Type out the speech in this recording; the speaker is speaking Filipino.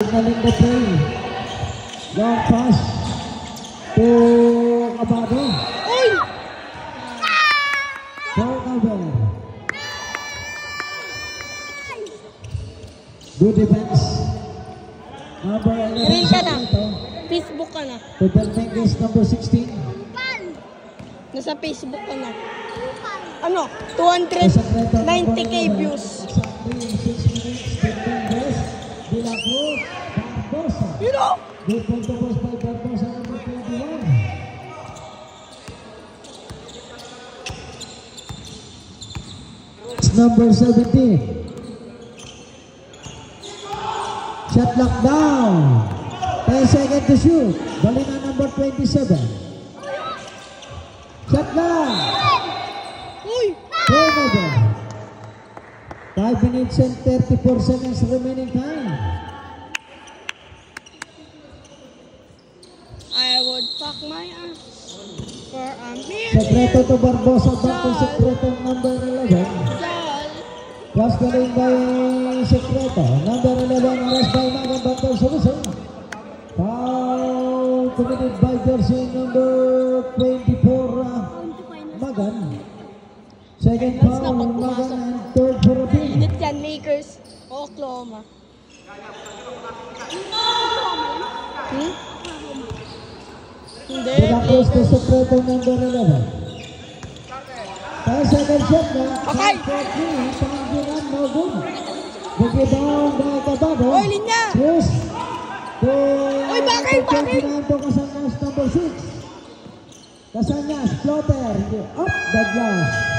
Signaling the play. Long pass to Abado. Turnover. Good defense. Number 11. Rin ka na. Facebook ka na. To Belmengues, number 16. Nasa Facebook ka na. Ano? 290k views. You know? Good point to post by Barbosa, number 21. It's number 17. Shot lock down. 10 seconds to shoot. Bali na number 27. Shot lock. Turnover. 5 minutes and 34 seconds remaining time. I would fuck my ass for a million. Secreto to Barbosa, back to Secreto number 11. Cross galing by Secreto. Number 11, arrest by Magan, back to Solution. Foul committed by jersey number 24, Magan. Second foul, Magan, and third for a team. Init yan, Lakers, Oklahoma. Hindi. Close to Secreto number 11. 10 seconds shot na. Okay. Panggiran, no good. Nag-rebound by Cabado. Oy, linya! Yes. Oy, bakit? To Casañas number 6. Casañas, floater. Up the glass.